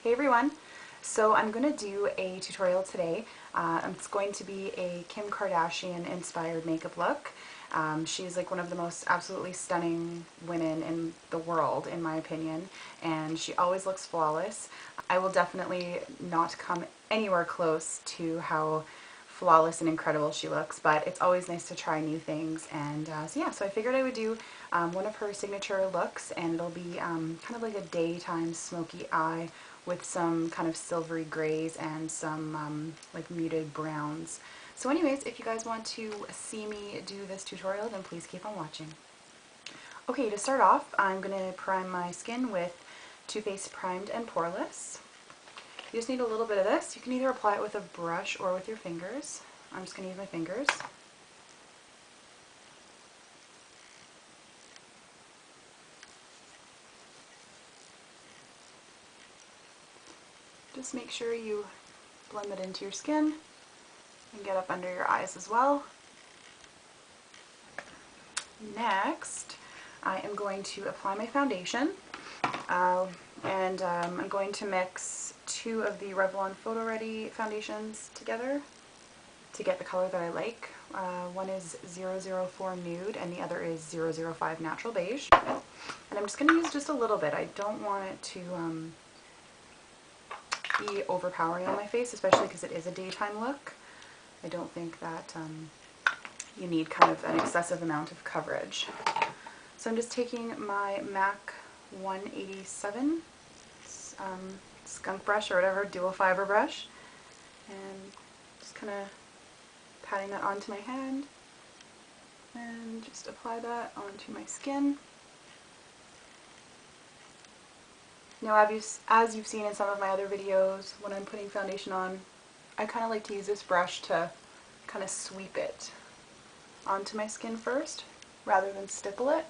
Hey everyone! So I'm going to do a tutorial today. It's going to be a Kim Kardashian inspired makeup look. She's like one of the most absolutely stunning women in the world, in my opinion, and she always looks flawless. I will definitely not come anywhere close to how flawless and incredible she looks, but it's always nice to try new things. And so I figured I would do one of her signature looks, and it'll be kind of like a daytime smoky eye with some kind of silvery grays and some like muted browns. So anyways, if you guys want to see me do this tutorial, then please keep on watching. Okay, to start off, I'm going to prime my skin with Too Faced Primed and Poreless. You just need a little bit of this. You can either apply it with a brush or with your fingers. I'm just going to use my fingers. Just make sure you blend it into your skin and get up under your eyes as well. Next, I am going to apply my foundation, and I'm going to mix two of the Revlon Photo Ready foundations together to get the color that I like. One is 004 Nude and the other is 005 Natural Beige. And I'm just going to use just a little bit. I don't want it to be overpowering on my face, especially because it is a daytime look. I don't think that you need kind of an excessive amount of coverage. So I'm just taking my MAC 187 skunk brush or whatever, dual fiber brush, and just kind of patting that onto my hand and just apply that onto my skin. Now, as you've seen in some of my other videos, when I'm putting foundation on, I kind of like to use this brush to kind of sweep it onto my skin first rather than stipple it,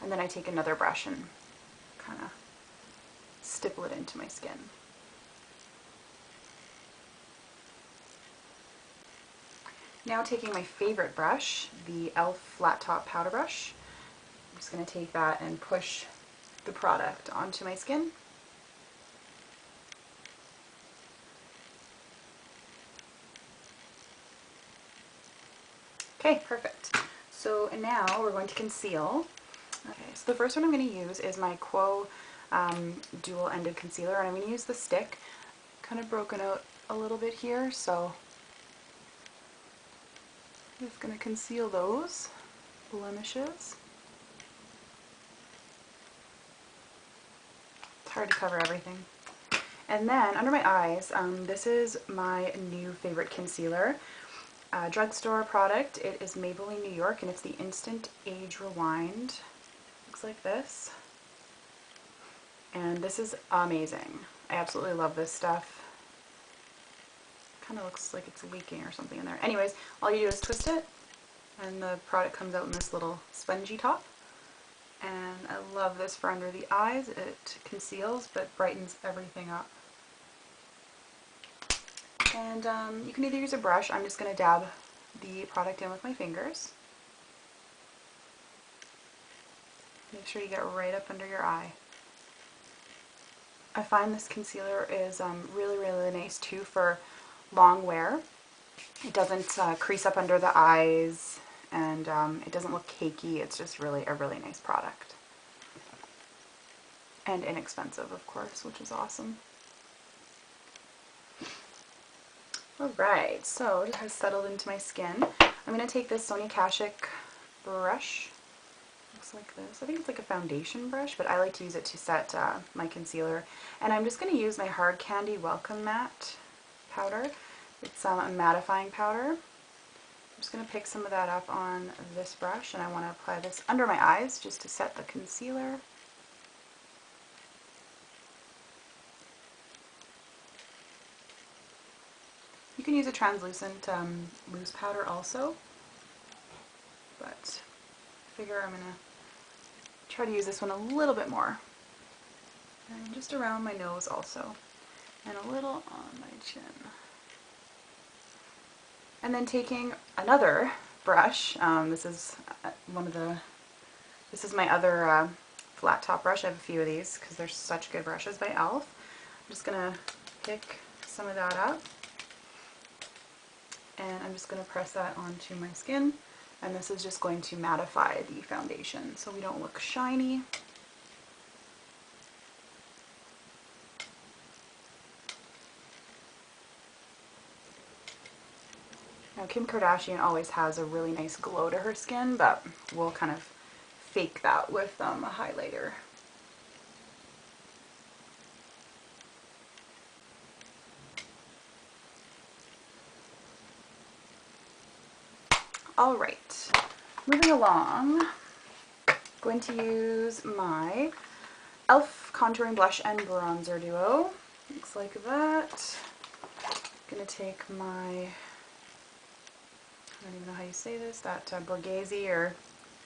and then I take another brush and kind of stipple it into my skin. Now, taking my favorite brush, the e.l.f. Flat Top Powder Brush, I'm just going to take that and push the product onto my skin. Okay, perfect. So now we're going to conceal. Okay, so the first one I'm going to use is my Quo dual ended concealer, and I'm going to use the stick, kind of broken out a little bit here, so I'm just going to conceal those blemishes. It's hard to cover everything. And then under my eyes, this is my new favorite concealer. Drugstore product. It is Maybelline New York, and it's the Instant Age Rewind. Looks like this. And this is amazing. I absolutely love this stuff. Kind of looks like it's leaking or something in there. Anyways, all you do is twist it, and the product comes out in this little spongy top. And I love this for under the eyes. It conceals but brightens everything up. And you can either use a brush. I'm just going to dab the product in with my fingers. Make sure you get right up under your eye. I find this concealer is really, really nice too for long wear. It doesn't crease up under the eyes, and it doesn't look cakey. It's just really a really nice product. And inexpensive, of course, which is awesome. Alright, so it has settled into my skin. I'm going to take this Sonia Kashuk brush. Looks like this. I think it's like a foundation brush, but I like to use it to set my concealer. And I'm just going to use my Hard Candy Welcome Matte powder. It's a mattifying powder. I'm just going to pick some of that up on this brush, and I want to apply this under my eyes just to set the concealer. You can use a translucent loose powder also, but I figure I'm going to try to use this one a little bit more. And just around my nose also, and a little on my chin. And then taking another brush, this is my other flat top brush. I have a few of these because they're such good brushes by e.l.f. I'm just gonna pick some of that up, and I'm just gonna press that onto my skin, and this is just going to mattify the foundation so we don't look shiny. Now, Kim Kardashian always has a really nice glow to her skin, but we'll kind of fake that with a highlighter. All right, moving along, I'm going to use my e.l.f. contouring blush and bronzer duo. Looks like that. I'm gonna take my, I don't even know how you say this, that Borghese, or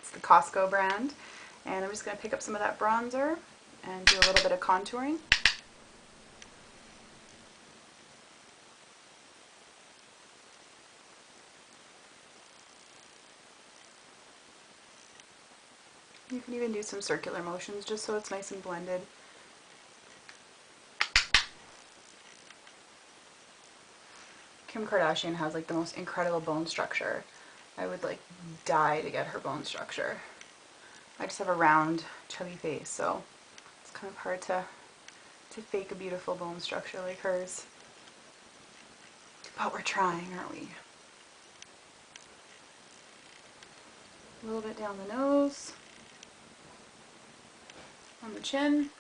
it's the Costco brand, and I'm just gonna pick up some of that bronzer and do a little bit of contouring. You can even do some circular motions just so it's nice and blended. Kim Kardashian has like the most incredible bone structure. I would like die to get her bone structure. I just have a round, chubby face, so it's kind of hard to fake a beautiful bone structure like hers. But we're trying, aren't we? A little bit down the nose, on the chin,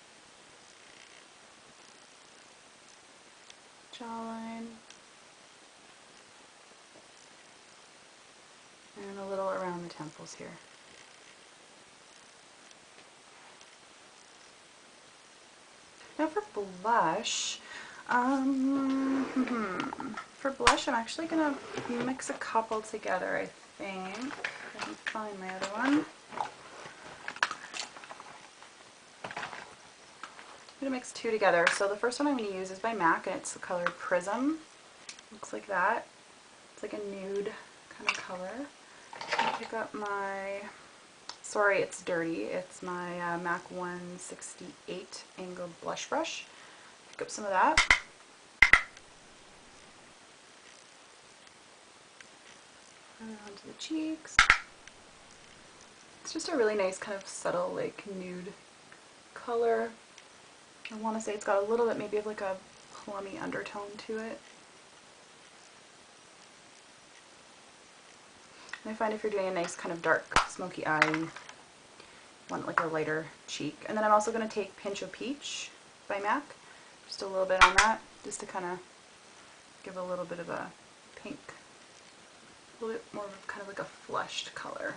jawline, and a little around the temples here. Now for blush, for blush I'm actually going to mix a couple together, I think. I can find my other one. I'm going to mix two together. So the first one I'm going to use is by MAC, and it's the color Prism. Looks like that. It's like a nude kind of color. I'll pick up my, sorry it's dirty, it's my MAC 168 angled blush brush. Pick up some of that. Put it onto the cheeks. It's just a really nice kind of subtle like nude color. I want to say it's got a little bit maybe of like a plummy undertone to it. And I find if you're doing a nice kind of dark smoky eye, you want like a lighter cheek. And then I'm also going to take Pinch of Peach by MAC, just a little bit on that, just to kind of give a little bit of a pink, a little bit more of kind of like a flushed color.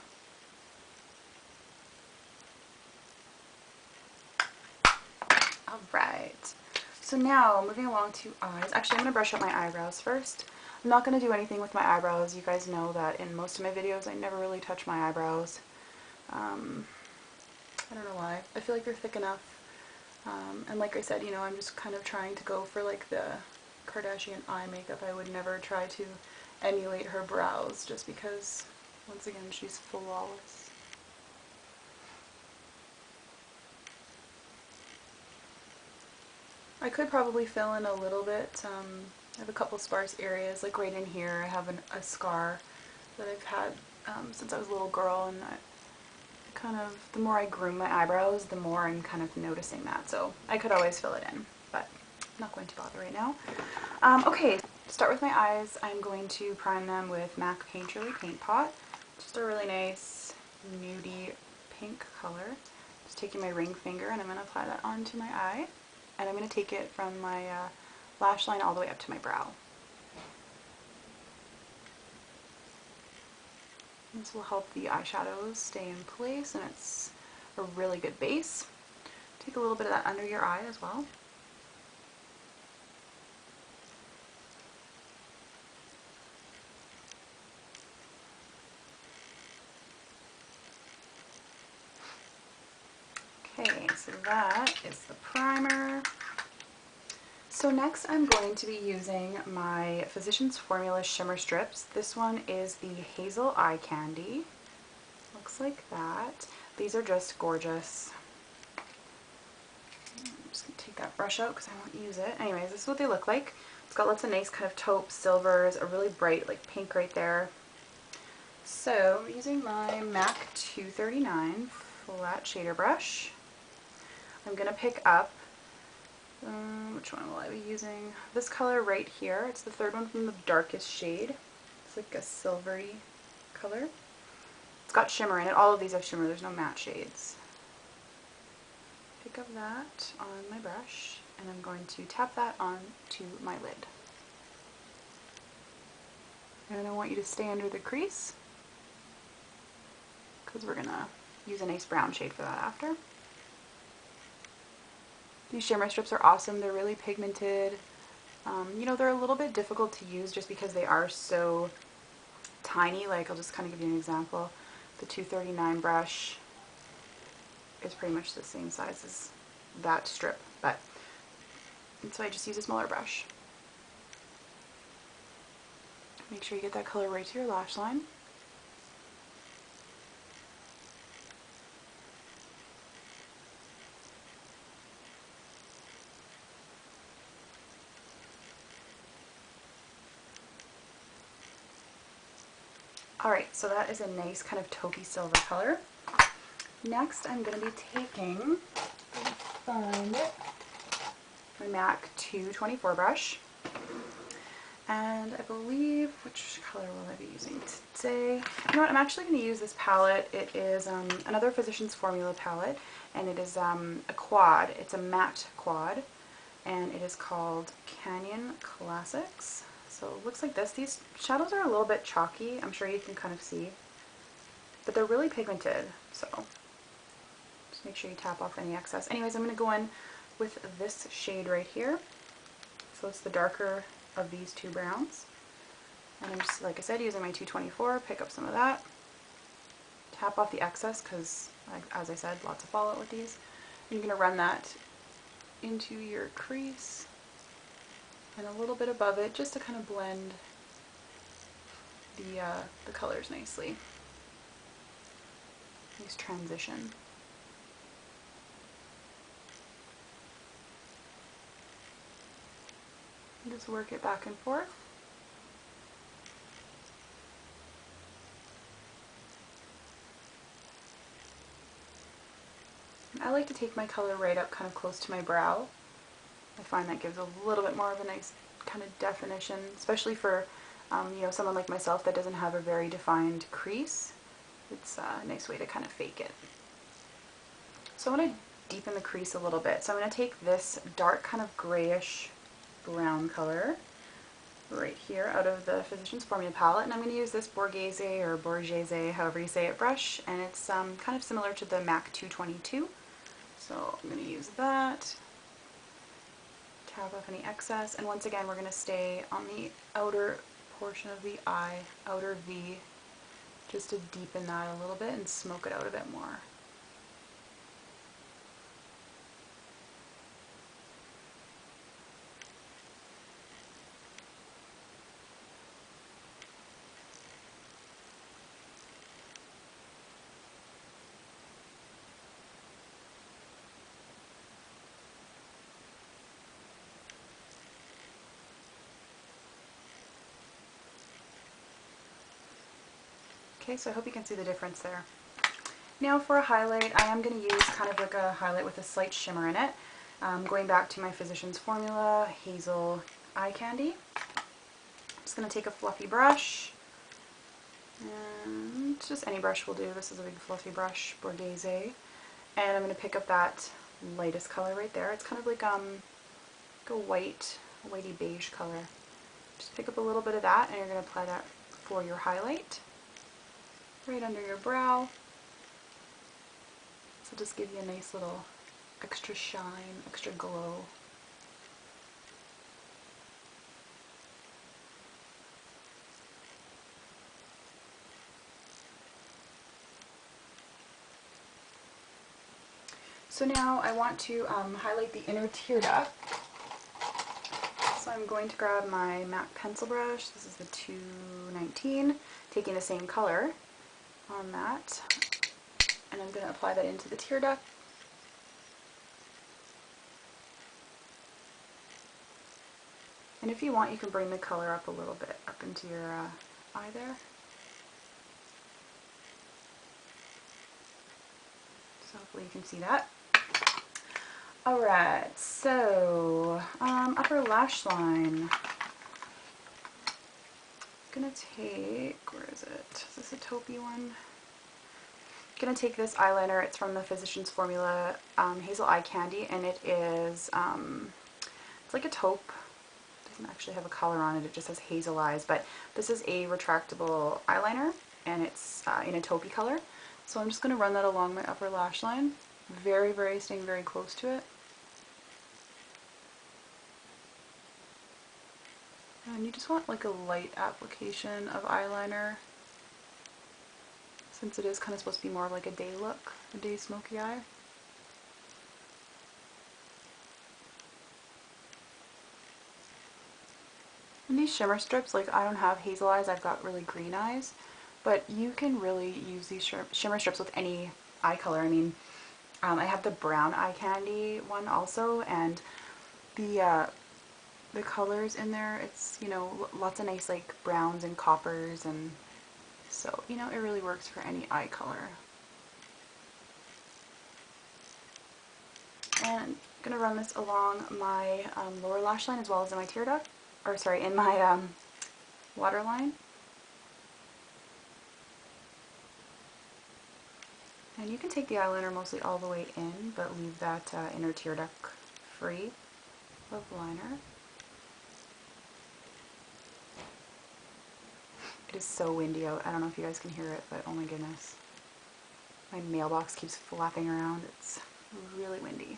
Alright, so now moving along to eyes. Actually, I'm going to brush up my eyebrows first. I'm not going to do anything with my eyebrows. You guys know that in most of my videos I never really touch my eyebrows. I don't know why. I feel like they're thick enough. And like I said, you know, I'm just kind of trying to go for like the Kardashian eye makeup. I would never try to emulate her brows just because, once again, she's flawless. I could probably fill in a little bit. I have a couple sparse areas, like right in here I have a scar that I've had since I was a little girl, and the more I groom my eyebrows, the more I'm kind of noticing that. So I could always fill it in, but I'm not going to bother right now. Okay, to start with my eyes, I'm going to prime them with MAC Painterly Paint Pot. Just a really nice nudie pink color. Just taking my ring finger and I'm going to apply that onto my eye. And I'm going to take it from my lash line all the way up to my brow. This will help the eyeshadows stay in place, and it's a really good base. Take a little bit of that under your eye as well. Okay, so that is the primer. So next I'm going to be using my Physicians Formula Shimmer Strips. This one is the Hazel Eye Candy. Looks like that. These are just gorgeous. I'm just going to take that brush out because I won't use it. Anyways, this is what they look like. It's got lots of nice kind of taupe silvers, a really bright like pink right there. So I'm using my MAC 239 flat shader brush. I'm going to pick up, which one will I be using? This color right here. It's the third one from the darkest shade. It's like a silvery color. It's got shimmer in it. All of these have shimmer. There's no matte shades. Pick up that on my brush, and I'm going to tap that onto my lid. And I want you to stay under the crease, because we're going to use a nice brown shade for that after. These shimmer strips are awesome. They're really pigmented. You know, they're a little bit difficult to use just because they are so tiny. Like, I'll just kind of give you an example. The 239 brush is pretty much the same size as that strip, and so I just use a smaller brush. Make sure you get that color right to your lash line. Alright, so that is a nice kind of taupey silver color. Next, I'm going to be taking, find it, my MAC 224 brush. And I believe, which color will I be using today? You know what, I'm actually going to use this palette. It is another Physicians Formula palette, and it is a quad. It's a matte quad, and it is called Canyon Classics. So it looks like this. These shadows are a little bit chalky. I'm sure you can kind of see, but they're really pigmented, so just make sure you tap off any excess. Anyways, I'm going to go in with this shade right here. So it's the darker of these two browns. And I'm just, like I said, using my 224, pick up some of that. Tap off the excess because, as I said, lots of fallout with these. And you're going to run that into your crease and a little bit above it just to kind of blend the colors nicely. Nice transition. And just work it back and forth. I like to take my color right up kind of close to my brow. I find that gives a little bit more of a nice kind of definition, especially for you know, someone like myself that doesn't have a very defined crease. It's a nice way to kind of fake it. So I want to deepen the crease a little bit. So I'm going to take this dark kind of grayish brown color right here out of the Physicians Formula palette, and I'm going to use this Borghese or Borghese, however you say it, brush, and it's kind of similar to the MAC 222. So I'm going to use that, tap off any excess, and once again we're going to stay on the outer portion of the eye, outer V, just to deepen that a little bit and smoke it out a bit more. Okay, so I hope you can see the difference there. Now for a highlight, I am going to use kind of like a highlight with a slight shimmer in it. Going back to my Physicians Formula Hazel Eye Candy. I'm just going to take a fluffy brush, and just any brush will do. This is a big fluffy brush, Borghese. And I'm going to pick up that lightest color right there. It's kind of like a whitey beige color. Just pick up a little bit of that, and you're going to apply that for your highlight right under your brow. So just give you a nice little extra shine, extra glow. So now I want to highlight the inner tear duct. So I'm going to grab my MAC pencil brush. This is the 219, taking the same color on that, and I'm going to apply that into the tear duct. And if you want, you can bring the color up a little bit, up into your eye there. So hopefully you can see that. Alright, so upper lash line. I'm gonna take, where is it? Is this a taupey one? I'm gonna take this eyeliner. It's from the Physicians Formula Hazel Eye Candy, and it is, it's like a taupe. It doesn't actually have a color on it, it just has hazel eyes, but this is a retractable eyeliner, and it's in a taupey color. So I'm just gonna run that along my upper lash line. Staying very close to it. And you just want like a light application of eyeliner, since it is kind of supposed to be more of like a day look, a day smoky eye. And these shimmer strips, like I don't have hazel eyes, I've got really green eyes, but you can really use these shimmer strips with any eye color. I mean, I have the brown eye candy one also, and the colors in there, it's, you know, lots of nice like browns and coppers, and so, you know, it really works for any eye color. And I'm going to run this along my lower lash line as well as in my tear duct, or sorry, in my waterline. And you can take the eyeliner mostly all the way in, but leave that inner tear duct free of liner. It is so windy out. I don't know if you guys can hear it, but oh my goodness. My mailbox keeps flapping around. It's really windy.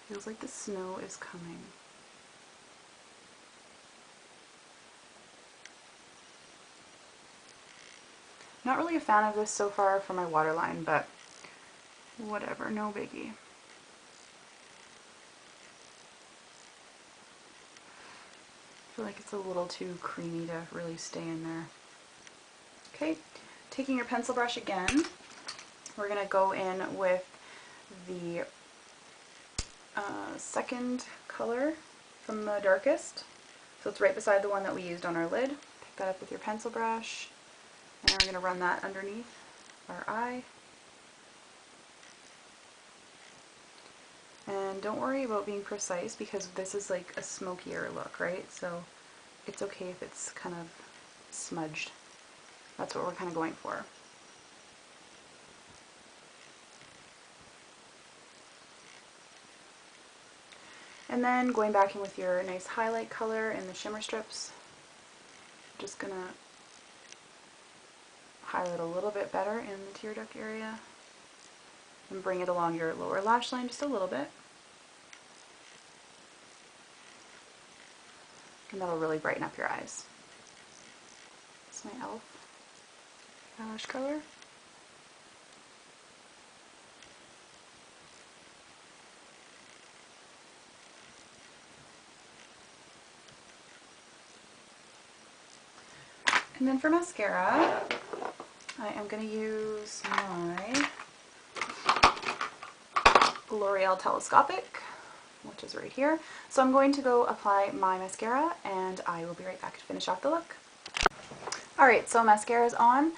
Feels like the snow is coming. Not really a fan of this so far for my waterline, but whatever, no biggie. I feel like it's a little too creamy to really stay in there. Okay, taking your pencil brush again, we're going to go in with the second color from the darkest. So it's right beside the one that we used on our lid. Pick that up with your pencil brush, and we're going to run that underneath our eye. And don't worry about being precise, because this is like a smokier look, right? So it's okay if it's kind of smudged. That's what we're kind of going for. And then going back in with your nice highlight color and the shimmer strips, just gonna highlight a little bit better in the tear duct area and bring it along your lower lash line just a little bit. And that'll really brighten up your eyes. It's my e.l.f. eyelash color. And then for mascara, I am going to use my L'Oreal Telescopic, which is right here. So I'm going to go apply my mascara, and I will be right back to finish off the look. Alright, so mascara is on.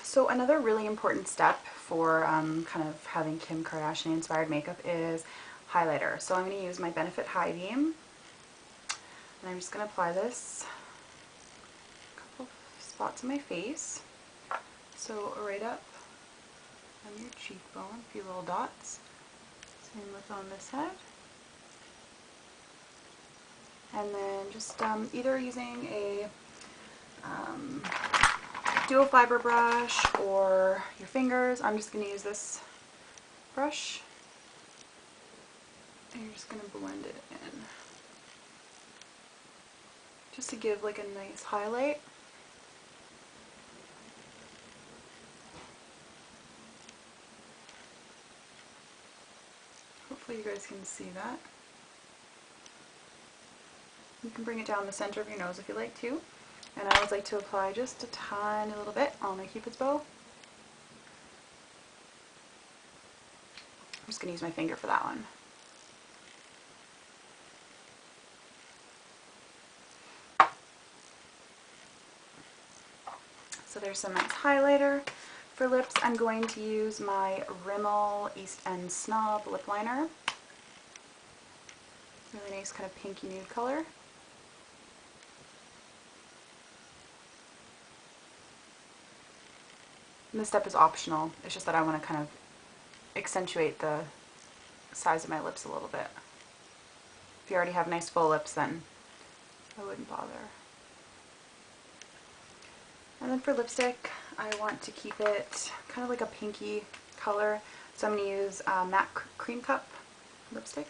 So another really important step for kind of having Kim Kardashian inspired makeup is highlighter. So I'm going to use my Benefit High Beam, and I'm just going to apply this a couple spots on my face. So right up on your cheekbone, a few little dots. Same with on this side. And then just either using a dual fiber brush or your fingers. I'm just going to use this brush, and you're just going to blend it in just to give like a nice highlight. Hopefully you guys can see that. You can bring it down the center of your nose if you like to. And I always like to apply just a tiny little bit on my Cupid's bow. I'm just going to use my finger for that one. So there's some nice highlighter. For lips, I'm going to use my Rimmel East End Snob lip liner. Really nice kind of pinky nude color. And this step is optional. It's just that I want to kind of accentuate the size of my lips a little bit. If you already have nice full lips, then I wouldn't bother. And then for lipstick, I want to keep it kind of like a pinky color. So I'm going to use Matte Cream Cup lipstick.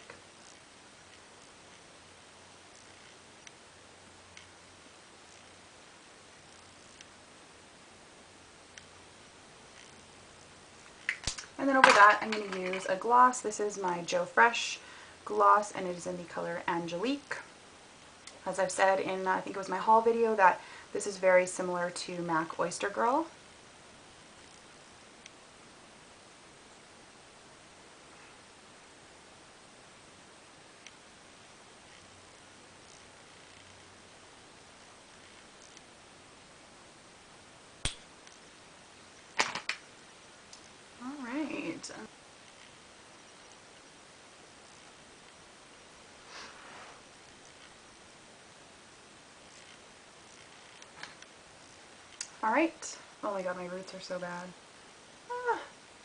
And then over that, I'm going to use a gloss. This is my Joe Fresh gloss, and it is in the color Angelique. As I've said in, I think it was my haul video, that this is very similar to MAC Oyster Girl. All right. All right. Oh my god, my roots are so bad. Ah,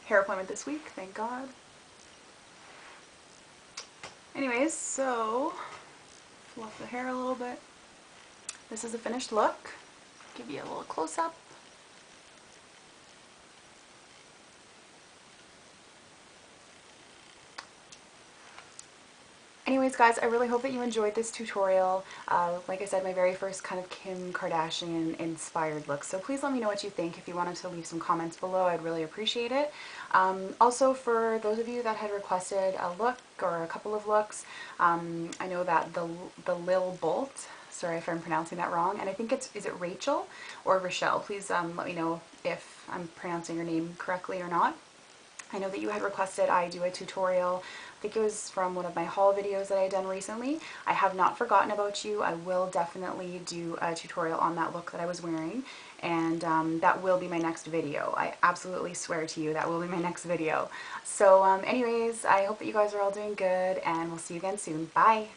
hair appointment this week, thank God. Anyways, so fluff the hair a little bit. This is a finished look. Give you a little close-up. Anyways guys, I really hope that you enjoyed this tutorial. Like I said, my very first kind of Kim Kardashian inspired look. So please let me know what you think. If you wanted to leave some comments below, I'd really appreciate it. Also, for those of you that had requested a look or a couple of looks, I know that the Lil Bolt, sorry if I'm pronouncing that wrong, and I think is it Rachel or Rochelle? Please let me know if I'm pronouncing your name correctly or not. I know that you had requested I do a tutorial. I think it was from one of my haul videos that I had done recently. I have not forgotten about you. I will definitely do a tutorial on that look that I was wearing, and that will be my next video. I absolutely swear to you that will be my next video. So anyways, I hope that you guys are all doing good, and we'll see you again soon. Bye!